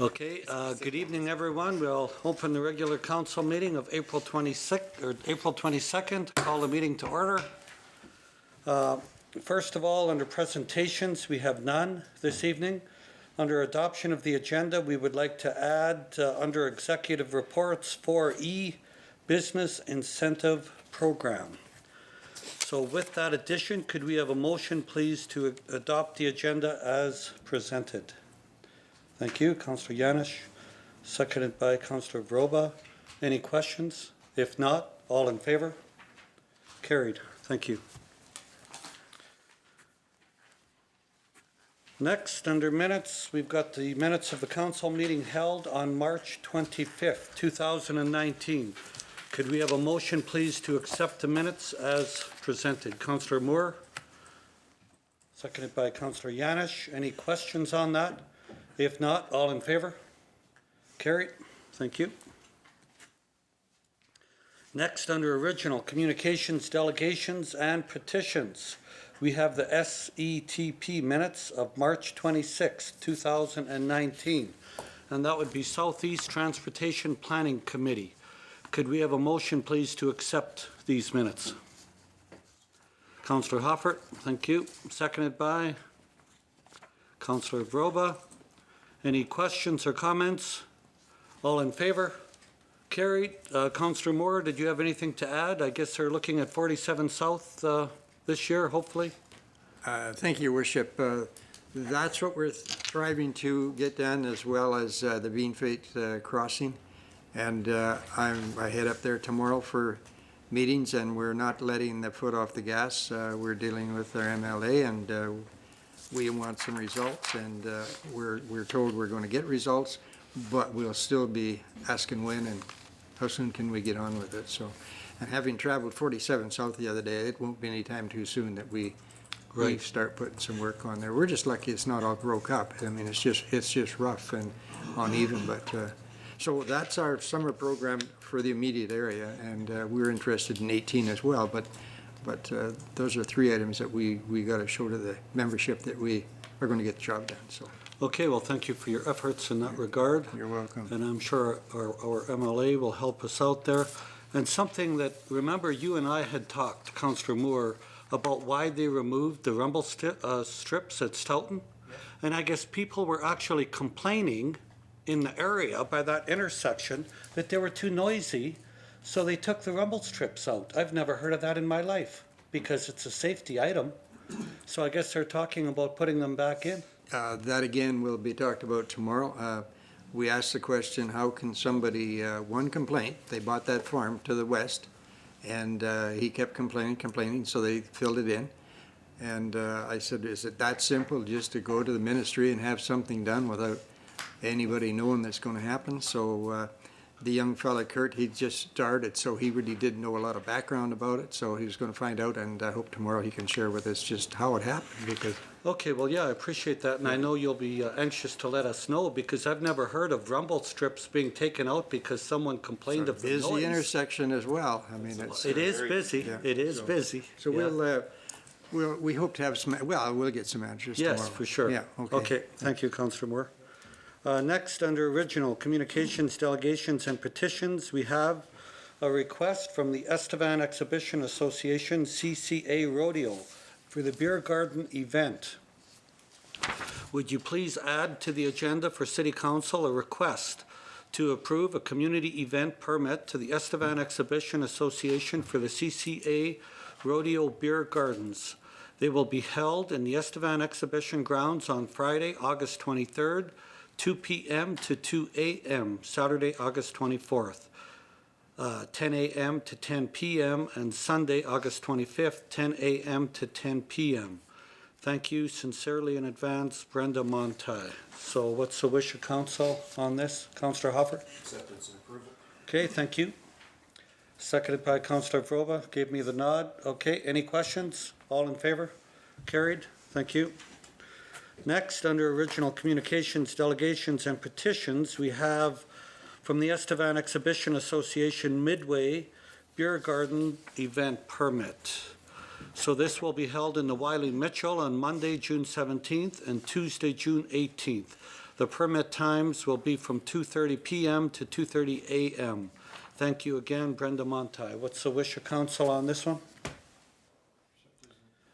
Okay, good evening, everyone. We'll open the regular council meeting of April 26th, or April 22nd. Call the meeting to order. First of all, under presentations, we have none this evening. Under adoption of the agenda, we would like to add under executive reports 4E, Business Incentive Program. So with that addition, could we have a motion, please, to adopt the agenda as presented? Thank you, Councillor Yanish, seconded by Councillor Vroba. Any questions? If not, all in favor? Carried. Thank you. Next, under minutes, we've got the minutes of the council meeting held on March 25th, 2019. Could we have a motion, please, to accept the minutes as presented? Councillor Moore, seconded by Councillor Yanish. Any questions on that? If not, all in favor? Carried. Thank you. Next, under original communications, delegations, and petitions, we have the SETP minutes of March 26, 2019, and that would be Southeast Transportation Planning Committee. Could we have a motion, please, to accept these minutes? Councillor Hoffert, thank you. Seconded by Councillor Vroba. Any questions or comments? All in favor? Carried. Councillor Moore, did you have anything to add? I guess they're looking at 47 South this year, hopefully. Thank you, Worship. That's what we're striving to get done, as well as the Beanfate crossing. And I head up there tomorrow for meetings, and we're not letting the foot off the gas. We're dealing with our MLA, and we want some results, and we're told we're going to get results, but we'll still be asking when and how soon can we get on with it. So, and having traveled 47 South the other day, it won't be any time too soon that we start putting some work on there. We're just lucky it's not all broke up. I mean, it's just rough and uneven, but so that's our summer program for the immediate area, and we're interested in 18 as well, but those are three items that we got to show to the membership that we are going to get the job done. So. Okay, well, thank you for your efforts in that regard. You're welcome. And I'm sure our MLA will help us out there. And something that, remember, you and I had talked, Councillor Moore, about why they removed the rumble strips at Stoughton. Yeah. And I guess people were actually complaining in the area by that intersection that they were too noisy. So they took the rumble strips out. I've never heard of that in my life because it's a safety item. So I guess they're talking about putting them back in. That again will be talked about tomorrow. We asked the question, how can somebody, one complaint, they bought that farm to the west, and he kept complaining, so they filled it in. And I said, is it that simple just to go to the ministry and have something done without anybody knowing that's going to happen? So the young fella, Kurt, he just started, so he really didn't know a lot of background about it, so he was going to find out, and I hope tomorrow he can share with us just how it happened. Because okay, well, yeah, I appreciate that, and I know you'll be anxious to let us know, because I've never heard of rumble strips being taken out because someone complained of the noise. Busy intersection as well. I mean, it is busy. Yeah. It is busy. So yeah. We hope to have some. Well, we'll get some answers tomorrow. Yes, for sure. Yeah. Okay. Thank you, Councillor Moore. Next, under original communications, delegations, and petitions, we have a request from the Estevan Exhibition Association CCA Rodeo for the beer garden event. Would you please add to the agenda for City Council a request to approve a community event permit to the Estevan Exhibition Association for the CCA Rodeo Beer Gardens. They will be held in the Estevan Exhibition grounds on Friday, August 23rd, 2 p.m. to 2 a.m., Saturday, August 24th, 10 a.m. to 10 p.m., and Sunday, August 25th, 10 a.m. to 10 p.m. Thank you sincerely in advance, Brenda Monti. So what's the wish of council on this? Councillor Hoffer? Acceptance and approval. Okay, thank you. Seconded by Councillor Vroba, gave me the nod. Okay, any questions? All in favor? Carried. Thank you. Next, under original communications, delegations, and petitions, we have from the Estevan Exhibition Association Midway Beer Garden Event Permit. So this will be held in the Wiley Mitchell on Monday, June 17th and Tuesday, June 18th. The permit times will be from 2:30 PM to 2:30 AM. Thank you again, Brenda Monti. What's the wish of council on this one?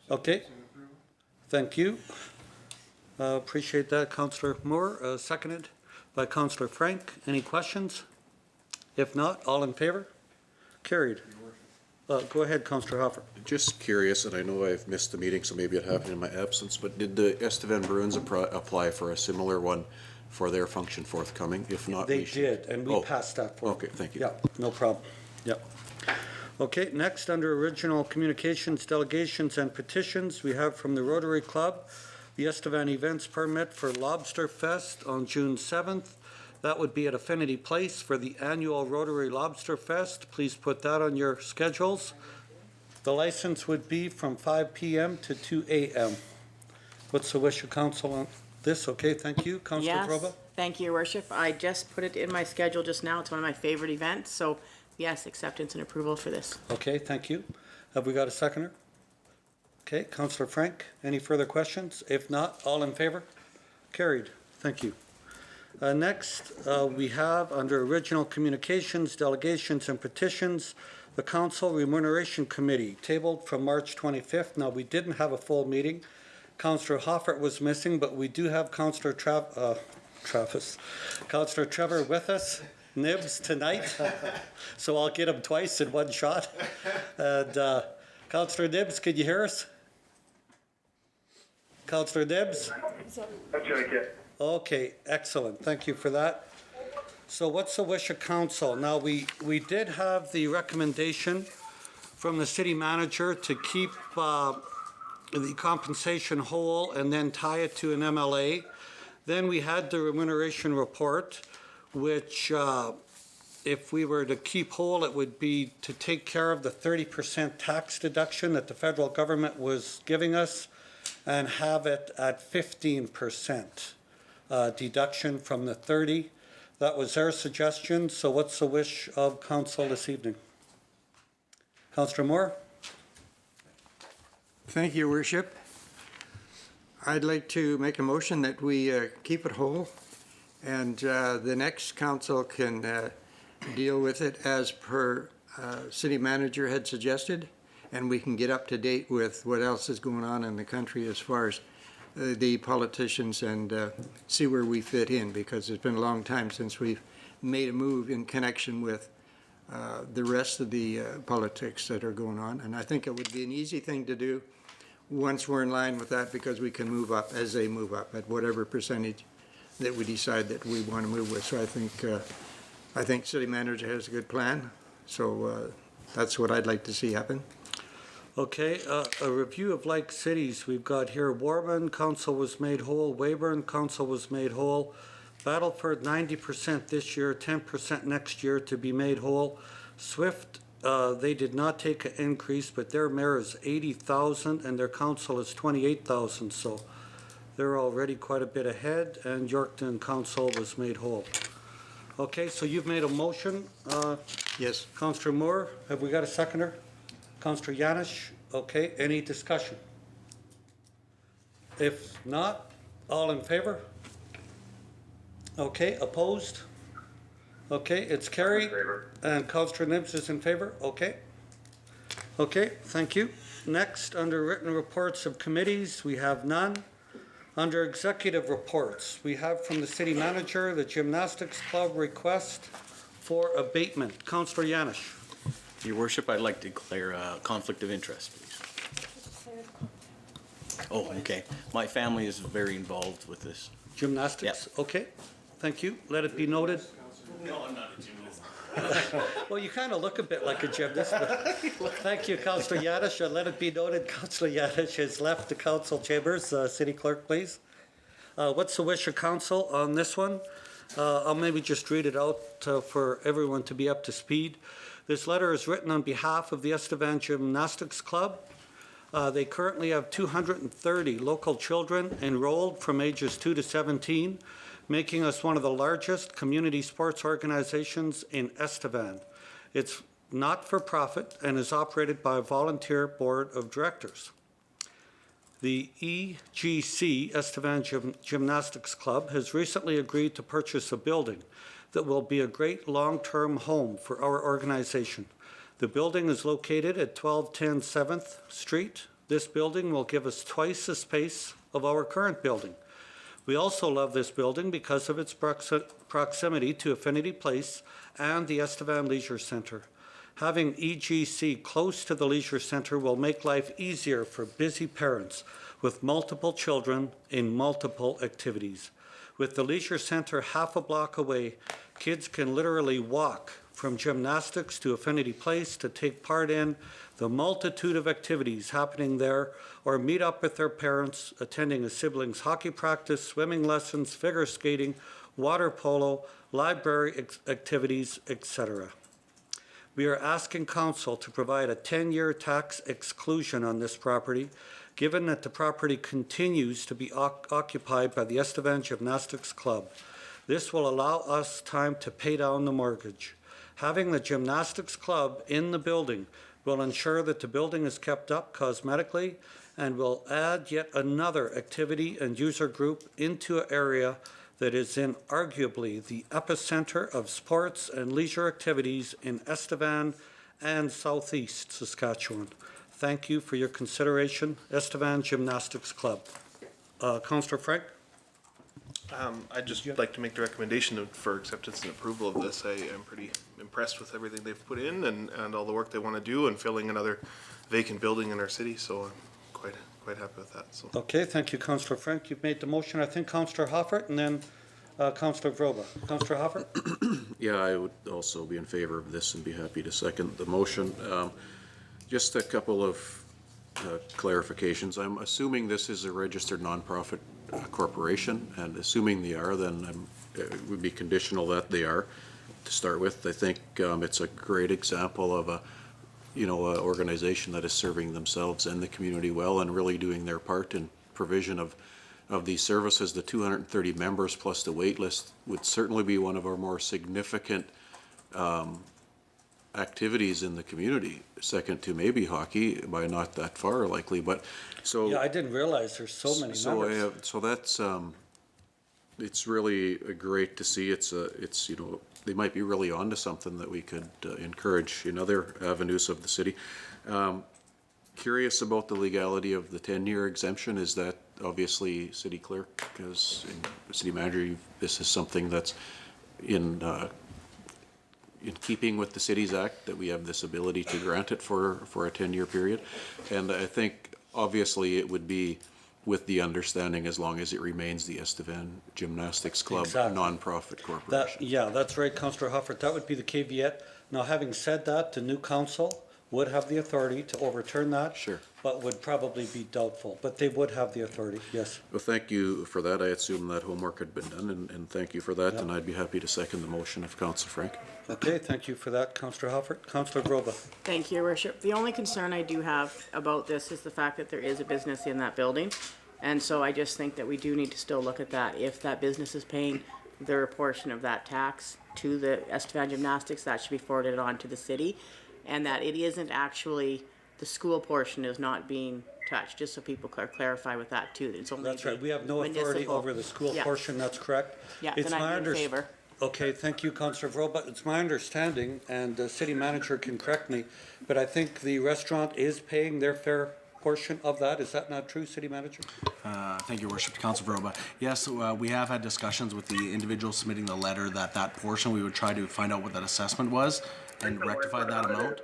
Okay. Thank you. Appreciate that, Councillor Moore. Seconded by Councillor Frank. Any questions? If not, all in favor? Carried. Go ahead, Councillor Hoffer. Just curious, and I know I've missed the meeting, so maybe it happened in my absence, but did the Estevan Bruins apply for a similar one for their function forthcoming? If not, They we should. did, and we passed that forward. Okay, thank you. Yeah, no problem. Yep. Okay, next, under original communications, delegations, and petitions, we have from the Rotary Club, the Estevan Events Permit for Lobster Fest on June 7th. That would be at Affinity Place for the annual Rotary Lobster Fest. Please put that on your schedules. The license would be from 5 PM to 2 AM. What's the wish of council on this? Okay, thank you. Councillor Yes, Groba? thank you, Your Worship. I just put it in my schedule just now. It's one of my favorite events, so yes, acceptance and approval for this. Okay, thank you. Have we got a seconder? Okay, Councillor Frank, any further questions? If not, all in favor? Carried. Thank you. Next, we have under original communications, delegations, and petitions, the Council Remuneration Committee, tabled from March 25th. Now, we didn't have a full meeting. Councillor Hoffert was missing, but we do have Councillor Councillor Trevor with us, Nibs, tonight. So I'll get him twice in one shot. And Councillor Nibs, can you hear us? Councillor Nibs? That's right, yeah. Okay, excellent. Thank you for that. So what's the wish of council? Now, we did have the recommendation from the city manager to keep the compensation whole and then tie it to an MLA. Then we had the remuneration report, which if we were to keep whole, it would be to take care of the 30% tax deduction that the federal government was giving us and have it at 15%. Deduction from the 30. That was their suggestion. So what's the wish of council this evening? Councillor Moore? Thank you, Your Worship. I'd like to make a motion that we keep it whole, and the next council can deal with it as per city manager had suggested, and we can get up to date with what else is going on in the country as far as the politicians and see where we fit in, because it's been a long time since we've made a move in connection with the rest of the politics that are going on. And I think it would be an easy thing to do once we're in line with that, because we can move up as they move up at whatever percentage that we decide that we want to move with. So I think city manager has a good plan. So that's what I'd like to see happen. Okay, a review of like cities. We've got here Warman, council was made whole. Weyburn, council was made whole. Battleford, 90% this year, 10% next year to be made whole. Swift, they did not take an increase, but their mayor is 80,000 and their council is 28,000. So they're already quite a bit ahead, and Yorkton council was made whole. Okay, so you've made a motion. Yes. Councillor Moore, have we got a seconder? Councillor Yanish, okay, any discussion? If not, all in favor? Okay, opposed? Okay, it's carried. And Councillor Nibs is in favor, okay. Okay, thank you. Next, under written reports of committees, we have none. Under executive reports, we have from the city manager, the gymnastics club request for abatement. Councillor Yanish. Your Worship, I'd like to declare a conflict of interest, please. Oh, okay. My family is very involved with this. Gymnastics? Okay, thank you. Let it be noted. No, I'm not a gymnast. Well, you kind of look a bit like a gymnast, but thank you, Councillor Yadish. Let it be noted, Councillor Yadish has left the council chambers. City Clerk, please. What's the wish of council on this one? I'll maybe just read it out for everyone to be up to speed. This letter is written on behalf of the Estevan Gymnastics Club. They currently have 230 local children enrolled from ages 2 to 17, making us one of the largest community sports organizations in Estevan. It's not for profit and is operated by a volunteer board of directors. The EGC, Estevan Gymnastics Club, has recently agreed to purchase a building that will be a great long-term home for our organization. The building is located at 1210 7th Street. This building will give us twice the space of our current building. We also love this building because of its proximity to Affinity Place and the Estevan Leisure Center. Having EGC close to the Leisure Center will make life easier for busy parents with multiple children in multiple activities. With the Leisure Center half a block away, kids can literally walk from gymnastics to Affinity Place to take part in the multitude of activities happening there, or meet up with their parents attending a sibling's hockey practice, swimming lessons, figure skating, water polo, library activities, etc. We are asking council to provide a 10-year tax exclusion on this property, given that the property continues to be occupied by the Estevan Gymnastics Club. This will allow us time to pay down the mortgage. Having the gymnastics club in the building will ensure that the building is kept up cosmetically and will add yet another activity and user group into an area that is in arguably the epicenter of sports and leisure activities in Estevan and Southeast Saskatchewan. Thank you for your consideration, Estevan Gymnastics Club. Councillor Frank? I'd just like to make the recommendation for acceptance and approval of this. I am pretty impressed with everything they've put in and all the work they want to do and filling another vacant building in our city, so I'm quite happy with that. So. Okay, thank you, Councillor Frank. You've made the motion. I think Councillor Hoffert and then Councillor Vroba. Councillor Hoffert? Yeah, I would also be in favor of this and be happy to second the motion. Just a couple of clarifications. I'm assuming this is a registered nonprofit corporation, and assuming they are, then it would be conditional that they are to start with. I think it's a great example of a organization that is serving themselves and the community well and really doing their part in provision of these services. The 230 members plus the wait list would certainly be one of our more significant activities in the community, second to maybe hockey by not that far likely, but so. Yeah, I didn't realize there's so many members. So that's, it's really great to see. It's they might be really onto something that we could encourage in other avenues of the city. Curious about the legality of the 10-year exemption. Is that obviously city clerk, as city manager, this is something that's in keeping with the Cities Act, that we have this ability to grant it for a 10-year period. And I think obviously it would be with the understanding as long as it remains the Estevan Gymnastics Club Exactly. nonprofit corporation. That's right, Councillor Hoffert. That would be the caveat. Now, having said that, the new council would have the authority to overturn that. Sure. But would probably be doubtful. But they would have the authority, yes. Well, thank you for that. I assume that homework had been done, and thank you for that. Yep. And I'd be happy to second the motion of Councillor Frank. Okay, thank you for that, Councillor Hoffert. Councillor Groba. Thank you, Your Worship. The only concern I do have about this is the fact that there is a business in that building. And so I just think that we do need to still look at that. If that business is paying their portion of that tax to the Estevan Gymnastics, that should be forwarded on to the city. And that it isn't actually, the school portion is not being touched, just so people clarify with that too. It's only That's right. We have no authority municipal. over the school Yeah. portion. That's correct. Yeah, It's then my I'm in favor. Okay, thank you, Councillor Vroba. It's my understanding, and the city manager can correct me, but I think the restaurant is paying their fair portion of that. Is that not true, city manager? Thank you, Your Worship. Council Vroba. Yes, we have had discussions with the individual submitting the letter that portion, we would try to find out what that assessment was and rectify that amount.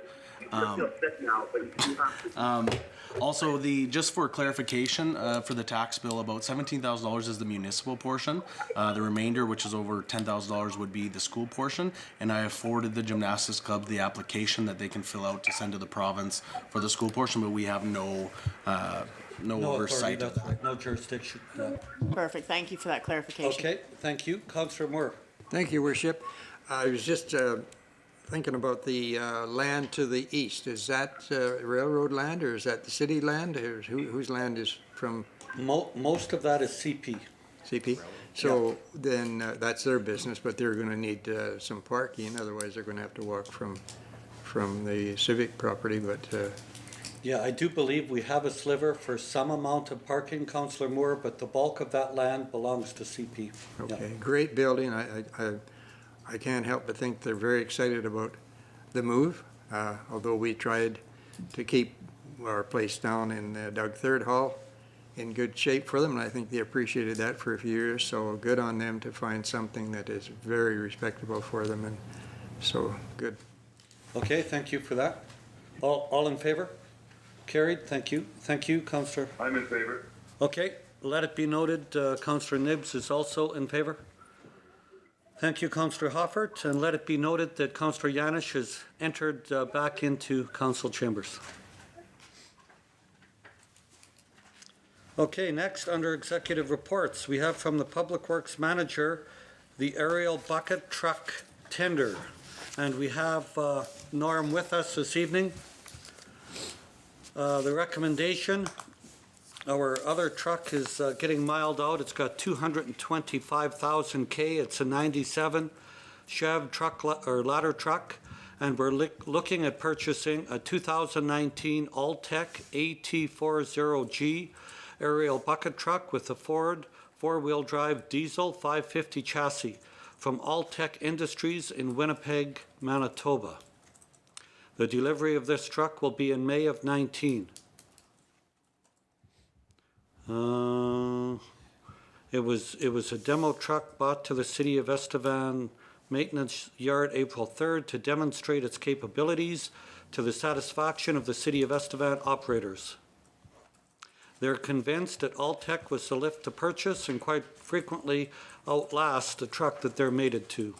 Also, just for clarification, for the tax bill, about $17,000 is the municipal portion. The remainder, which is over $10,000, would be the school portion. And I have forwarded the gymnastics club the application that they can fill out to send to the province for the school portion, but we have no oversight of that. Right, no jurisdiction. No. Perfect. Thank you for that clarification. Okay, thank you. Councillor Moore. Thank you, Worship. I was just thinking about the land to the east. Is that railroad land, or is that the city land? Or whose land is from Most of that is CP. CP? So then that's their business, but they're going to need some parking. Otherwise, they're going to have to walk from the civic property. But Yeah, I do believe we have a sliver for some amount of parking, Councillor Moore, but the bulk of that land belongs to CP. Yeah. Okay, great building. I can't help but think they're very excited about the move, although we tried to keep our place down in Doug Third Hall in good shape for them, and I think they appreciated that for a few years, so good on them to find something that is very respectable for them, and so, good. Okay, thank you for that. All in favor? Carried, thank you. Thank you, Councillor. I'm in favor. Okay, let it be noted, Councillor Nibbs is also in favor. Thank you, Councillor Hoffert, and let it be noted that Councillor Yanish has entered back into council chambers. Okay, next, under executive reports, we have from the Public Works Manager, the aerial bucket truck tender. And we have Norm with us this evening. The recommendation, our other truck is getting miled out. It's got 225,000 K. It's a 97 Chev truck or ladder truck. And we're looking at purchasing a 2019 Alltech AT40G aerial bucket truck with a Ford four-wheel drive diesel 550 chassis from Alltech Industries in Winnipeg, Manitoba. The delivery of this truck will be in May of 19. It was a demo truck bought to the City of Estevan Maintenance Yard April 3rd to demonstrate its capabilities to the satisfaction of the City of Estevan operators. They're convinced that Alltech was the lift to purchase and quite frequently outlast the truck that they're mated to.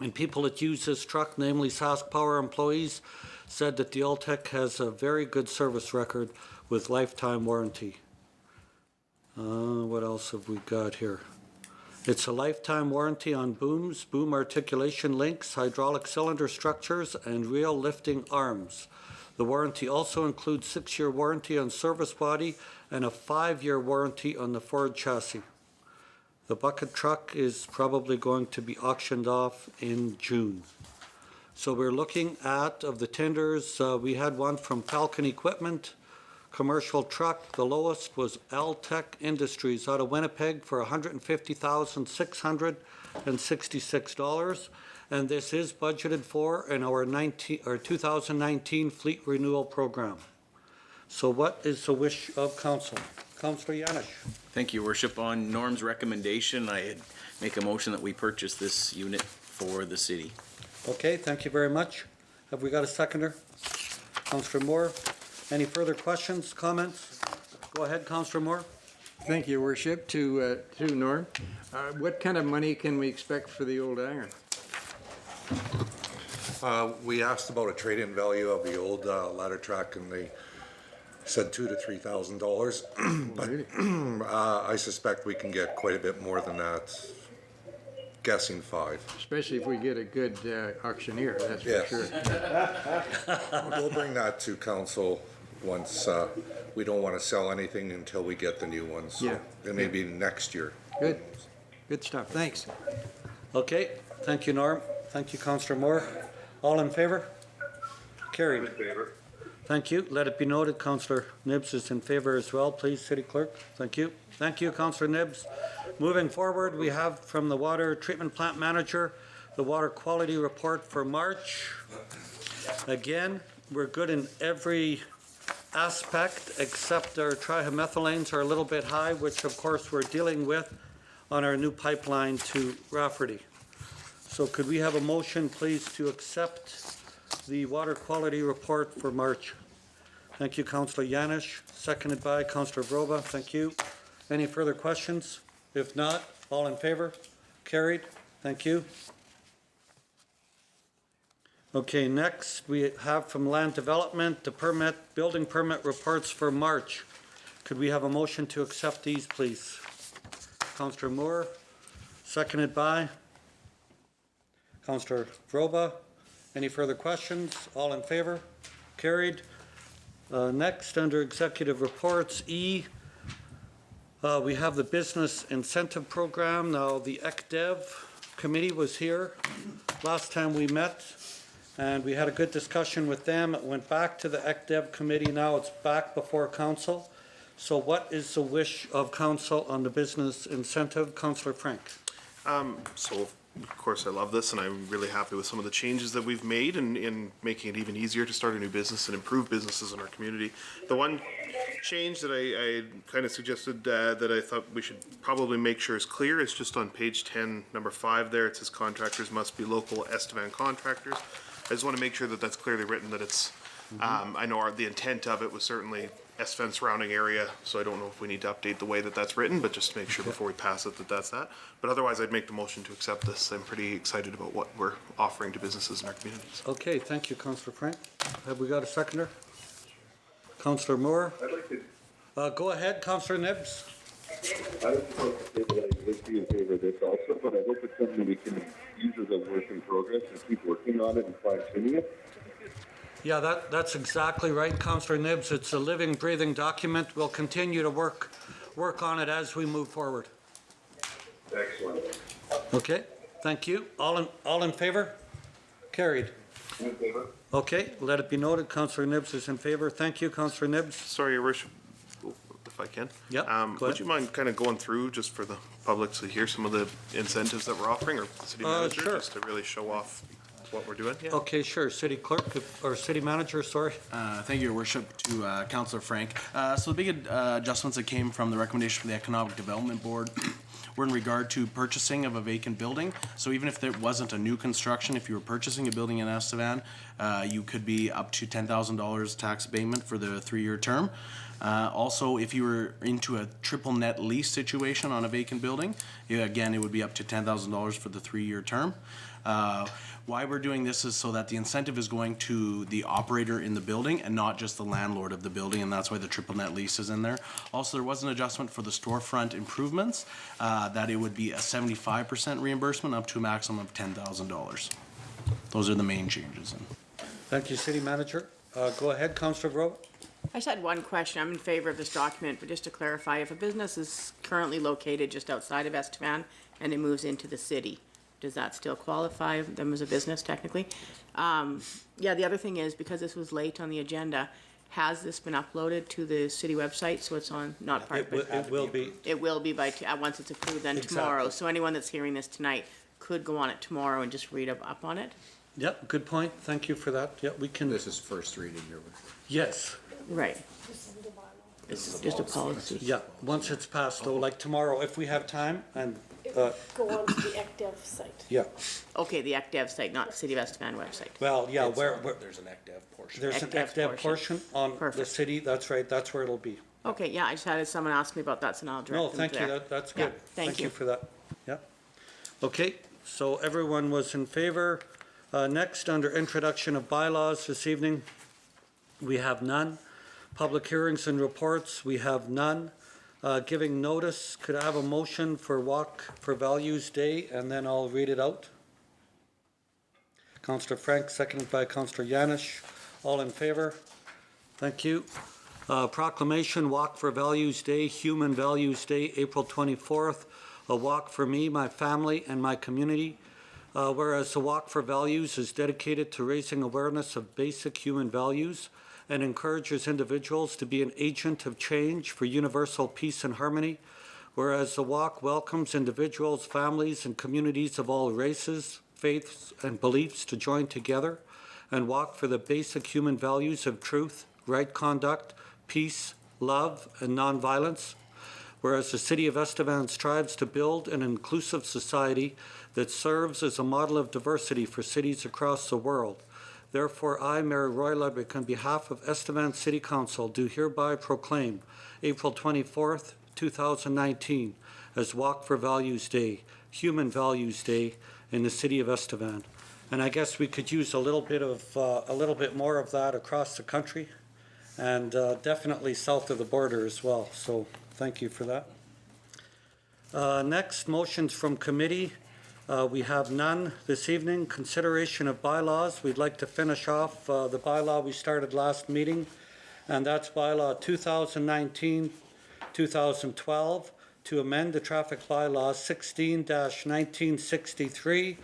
And people that use this truck, namely Sask Power employees, said that the Alltech has a very good service record with lifetime warranty. What else have we got here? It's a lifetime warranty on booms, boom articulation links, hydraulic cylinder structures, and rail lifting arms. The warranty also includes 6-year warranty on service body and a 5-year warranty on the Ford chassis. The bucket truck is probably going to be auctioned off in June. So we're looking at, of the tenders, we had one from Falcon Equipment, commercial truck. The lowest was Alltech Industries out of Winnipeg for $150,666. And this is budgeted for in our 2019 fleet renewal program. So what is the wish of council? Councillor Yanish. Thank you, Worship. On Norm's recommendation, I make a motion that we purchase this unit for the city. Okay, thank you very much. Have we got a seconder? Councillor Moore. Any further questions, comments? Go ahead, Councillor Moore. Thank you, Worship, to Norm. What kind of money can we expect for the old iron? We asked about a trade-in value of the old ladder truck, and they said $2,000 to $3,000. But I suspect we can get quite a bit more than that. Guessing $5,000. Especially if we get a good auctioneer, that's for Yes. sure. We'll bring that to council once we don't want to sell anything until we get the new ones. So Yeah. it may be next year. Good, good stuff, thanks. Okay, thank you, Norm. Thank you, Councillor Moore. All in favor? Carried. I'm in favor. Thank you. Let it be noted, Councillor Nibbs is in favor as well. Please, City Clerk. Thank you. Thank you, Councillor Nibbs. Moving forward, we have from the Water Treatment Plant Manager, the Water Quality Report for March. Again, we're good in every aspect except our trihalomethylanes are a little bit high, which of course we're dealing with on our new pipeline to Rafferty. So could we have a motion, please, to accept the water quality report for March? Thank you, Councillor Yanish, seconded by Councillor Vroba. Thank you. Any further questions? If not, all in favor? Carried. Thank you. Okay, next we have from Land Development, the building permit reports for March. Could we have a motion to accept these, please? Councillor Moore, seconded by Councillor Vroba. Any further questions? All in favor? Carried. Next, under executive reports, E, we have the Business Incentive Program. Now, the ECDEV committee was here last time we met, and we had a good discussion with them. It went back to the ECDev committee, now it's back before council. So what is the wish of council on the business incentive? Councillor Frank. So, of course, I love this, and I'm really happy with some of the changes that we've made in making it even easier to start a new business and improve businesses in our community. The one change that I kind of suggested that I thought we should probably make sure is clear is just on page 10, number 5 there. It says contractors must be local Estevan contractors. I just want to make sure that that's clearly written, that it's, I know the intent of it was certainly Estevan surrounding area, so I don't know if we need to update the way that that's written, but just to make sure before we pass it that that's that. But otherwise, I'd make the motion to accept this. I'm pretty excited about what we're offering to businesses in our communities. Okay, thank you, Councillor Frank. Have we got a seconder? Councillor Moore? I'd like to, Go ahead, Councillor Nibbs. I would like to say that I would be in favor of this also, but I hope it's something we can use as a work in progress and keep working on it and fine tuning it. Yeah, that's exactly right, Councillor Nibbs. It's a living, breathing document. We'll continue to work on it as we move forward. Excellent. Okay, thank you. All in favor? Carried. In favor? Okay, let it be noted, Councillor Nibbs is in favor. Thank you, Councillor Nibbs. Sorry, Your Worship, if I can. Yep, go Would ahead. you mind kind of going through, just for the public to hear some of the incentives that we're offering, or the city manager, sure. just to really show off what we're doing? Yeah. Okay, sure. City clerk, or city manager, sorry. Thank you, Your Worship, to Councillor Frank. So the big adjustments that came from the recommendation from the Economic Development Board were in regard to purchasing of a vacant building. So even if there wasn't a new construction, if you were purchasing a building in Estevan, you could be up to $10,000 tax abatement for the 3-year term. Also, if you were into a triple net lease situation on a vacant building, again, it would be up to $10,000 for the 3-year term. Why we're doing this is so that the incentive is going to the operator in the building and not just the landlord of the building, and that's why the triple net lease is in there. Also, there was an adjustment for the storefront improvements, that it would be a 75% reimbursement up to a maximum of $10,000. Those are the main changes. Thank you, city manager. Go ahead, Councillor Grove. I just had one question. I'm in favor of this document, but just to clarify, if a business is currently located just outside of Estevan and it moves into the city, does that still qualify them as a business technically? Yeah, the other thing is, because this was late on the agenda, has this been uploaded to the city website, so it's on, not part of it? It will be. It will be by, once it's approved, then tomorrow. Exactly. So anyone that's hearing this tonight could go on it tomorrow and just read up on it? Yep, good point. Thank you for that. Yep, we can. This is first reading, Your Worship. Yes, Right. It's just a policy. yeah. Once it's passed though, like tomorrow, if we have time, and, Go on to the ECDev site. yeah. Okay, the ECDev site, not the City of Estevan website. Well, yeah, where, There's an ECDev portion. there's an ECDev ECDev portion on the Perfect. city, that's right, that's where it'll be. Okay, yeah, I just had someone ask me about that, so now I'll direct No, them thank you, there. that's Yeah, good. thank you. for that, yeah. Okay, so everyone was in favor. Next, under introduction of bylaws this evening, we have none. Public hearings and reports, we have none. Giving notice, could I have a motion for Walk for Values Day, and then I'll read it out? Councillor Frank, seconded by Councillor Yanish. All in favor? Thank you. Proclamation, Walk for Values Day, Human Values Day, April 24th. A walk for me, my family, and my community. Whereas the Walk for Values is dedicated to raising awareness of basic human values and encourages individuals to be an agent of change for universal peace and harmony. Whereas the walk welcomes individuals, families, and communities of all races, faiths, and beliefs to join together and walk for the basic human values of truth, right conduct, peace, love, and nonviolence. Whereas the City of Estevan strives to build an inclusive society that serves as a model of diversity for cities across the world. Therefore, I, Mayor Roy Ludwig, on behalf of Estevan City Council, do hereby proclaim April 24th, 2019 as Walk for Values Day, Human Values Day in the City of Estevan. And I guess we could use a little bit more of that across the country, and definitely south of the border as well. So thank you for that. Next, motions from committee. We have none this evening. Consideration of bylaws. We'd like to finish off the bylaw we started last meeting, and that's bylaw 2019-2012 to amend the traffic bylaw 16-1963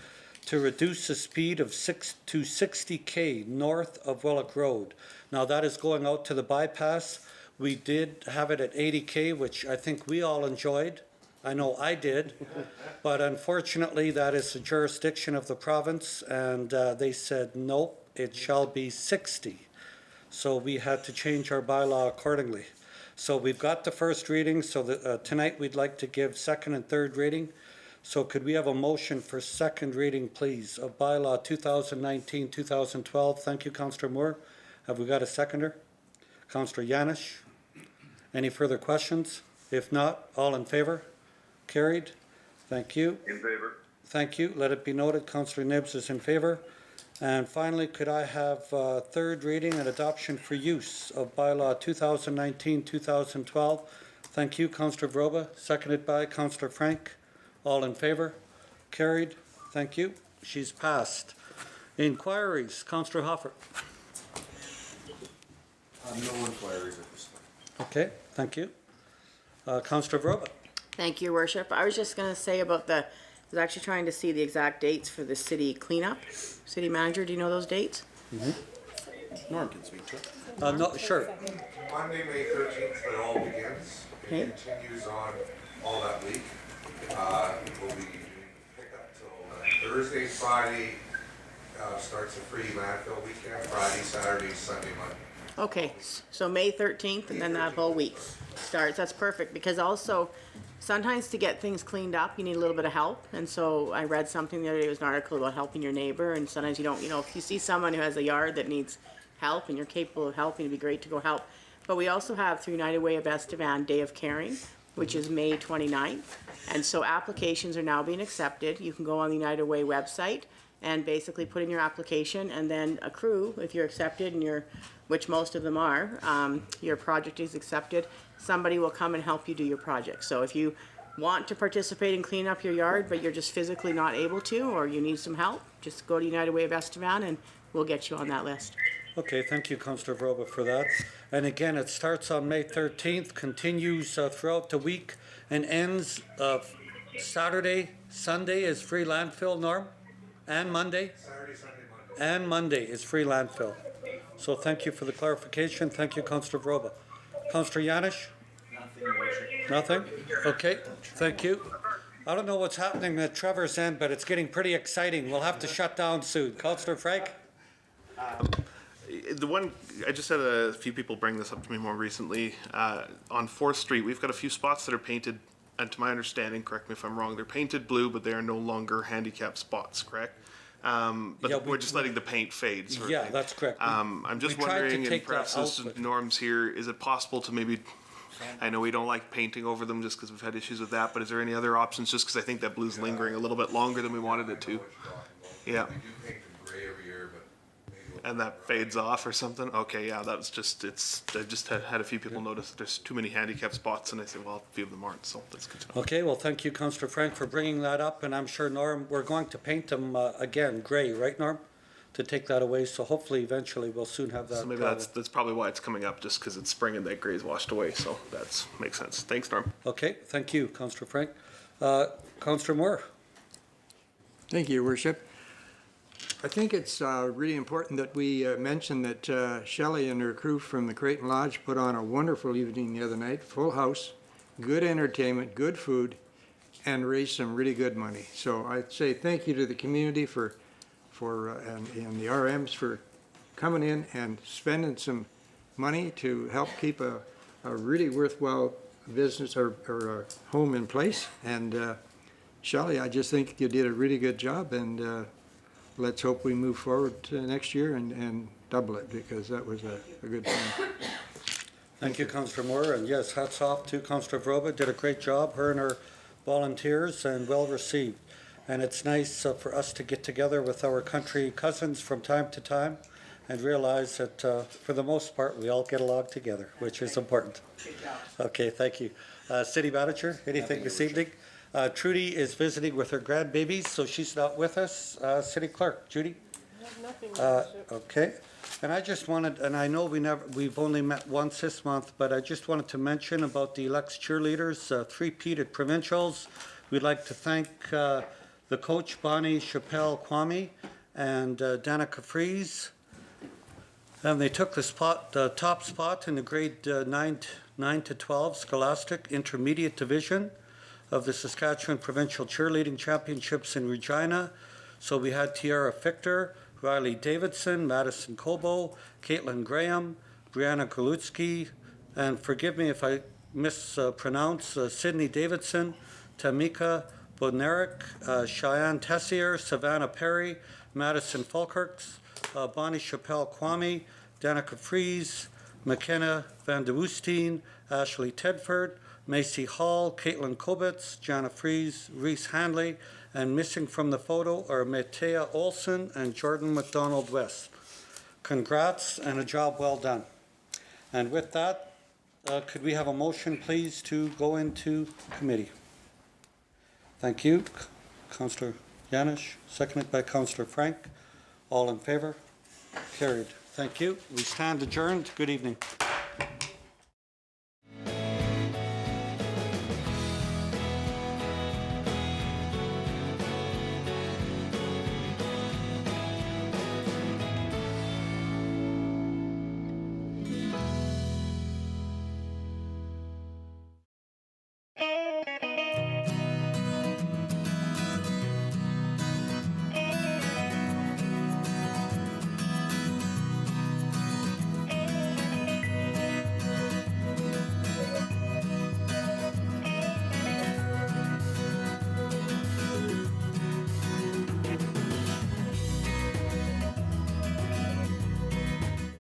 to reduce the speed of 60 north of Willock Road. Now, that is going out to the bypass. We did have it at 80 which I think we all enjoyed. I know I did. But unfortunately, that is the jurisdiction of the province, and they said, nope, it shall be 60. So we had to change our bylaw accordingly. So we've got the first reading, so that, tonight we'd like to give second and third reading. So could we have a motion for second reading, please, of bylaw 2019-2012? Thank you, Councillor Moore. Have we got a seconder? Councillor Yanish. Any further questions? If not, all in favor? Carried. Thank you. In favor. Thank you. Let it be noted, Councillor Nibbs is in favor. And finally, could I have third reading and adoption for use of bylaw 2019-2012? Thank you, Councillor Vroba, seconded by Councillor Frank. All in favor? Carried. Thank you. She's passed. Inquiries, Councillor Hoffer. No inquiries at this time. Okay, thank you. Councillor Vroba. Thank you, Your Worship. I was just gonna say about I was actually trying to see the exact dates for the city cleanup. City manager, do you know those dates? Norm can speak to it. No, sure. Monday, May 13th, it all begins. Okay. It continues on all that week. We'll be doing pickup till Thursday, Friday, starts a free landfill weekend, Friday, Saturday, Sunday, Monday. Okay, so May 13th and then that whole week starts. That's perfect, because also sometimes to get things cleaned up, you need a little bit of help. And so I read something the other day, it was an article about helping your neighbor, and sometimes you don't, if you see someone who has a yard that needs help and you're capable of helping, it'd be great to go help. But we also have through United Way of Estevan Day of Caring, which is May 29th. And so applications are now being accepted. You can go on the United Way website and basically put in your application and then accrue, if you're accepted and which most of them are, your project is accepted, somebody will come and help you do your project. So if you want to participate in cleaning up your yard, but you're just physically not able to, or you need some help, just go to United Way of Estevan and we'll get you on that list. Okay, thank you, Councillor Vroba, for that. And again, it starts on May 13th, continues throughout the week, and ends Saturday, Sunday is free landfill, Norm? And Monday? Saturday, Sunday, Monday. And Monday is free landfill. So thank you for the clarification. Thank you, Councillor Vroba. Councillor Yanish? Nothing? Okay, thank you. I don't know what's happening at Trevor's end, but it's getting pretty exciting. We'll have to shut down soon. Councillor Frank? The one, I just had a few people bring this up to me more recently. On 4th Street, we've got a few spots that are painted, and to my understanding, correct me if I'm wrong, they're painted blue, but they are no longer handicap spots, correct? But Yeah, we're just letting the paint fade. Sort of Yeah, thing. that's correct. I'm just We tried to wondering, and take that perhaps this out, but- Norm's here, is it possible to maybe, I know we don't like painting over them just because we've had issues with that, but is there any other options, just because I think that blue's lingering a little bit longer than we wanted it to? Yeah. We do paint them gray every year, but maybe we'll. And that fades off or something? Okay, yeah, that was just, I just had a few people notice that there's too many handicap spots, and I said, well, a few of them aren't, so that's good to know. Okay, well, thank you, Councillor Frank, for bringing that up, and I'm sure, Norm, we're going to paint them again gray, right, Norm? To take that away, so hopefully eventually we'll soon have that. So maybe that's probably why it's coming up, just because it's spring and that gray's washed away, so that's, makes sense. Thanks, Norm. Okay, thank you, Councillor Frank. Councillor Moore? Thank you, Your Worship. I think it's really important that we mention that Shelley and her crew from the Creighton Lodge put on a wonderful evening the other night, full house, good entertainment, good food, and raised some really good money. So I'd say thank you to the community and the RMs for coming in and spending some money to help keep a really worthwhile business or home in place. And Shelley, I just think you did a really good job, and let's hope we move forward to next year and double it, because that was a good thing. Thank you, Councillor Moore, and yes, hats off to Councillor Vroba, did a great job, her and her volunteers, and well received. And it's nice for us to get together with our country cousins from time to time and realize that for the most part, we all get along together, which is important. Okay, thank you. City Manager, anything this evening? Trudy is visiting with her grandbabies, so she's not with us. City Clerk, Judy? Nothing. Okay. And I just wanted, and I know we've only met once this month, but I just wanted to mention about the Lex cheerleaders, three-peated provincials. We'd like to thank the coach Bonnie Chappelle Kwame and Danica Fries. And they took the top spot in the grade 9 to 12 Scholastic Intermediate Division of the Saskatchewan Provincial Cheerleading Championships in Regina. So we had Tiara Fichter, Riley Davidson, Madison Cobo, Caitlin Graham, Brianna Galutsky, and forgive me if I mispronounce, Sydney Davidson, Tamika Bodnarik, Cheyenne Tessier, Savannah Perry, Madison Falkirks, Bonnie Chappelle Kwame, Danica Fries, McKenna Van de Woestijn, Ashley Tedford, Macy Hall, Caitlin Kobitz, Jana Fries, Reese Handley, and missing from the photo are Matea Olson and Jordan McDonald West. Congrats and a job well done. And with that, could we have a motion, please, to go into committee? Thank you. Councillor Yanish, seconded by Councillor Frank. All in favor? Carried. Thank you. We stand adjourned. Good evening.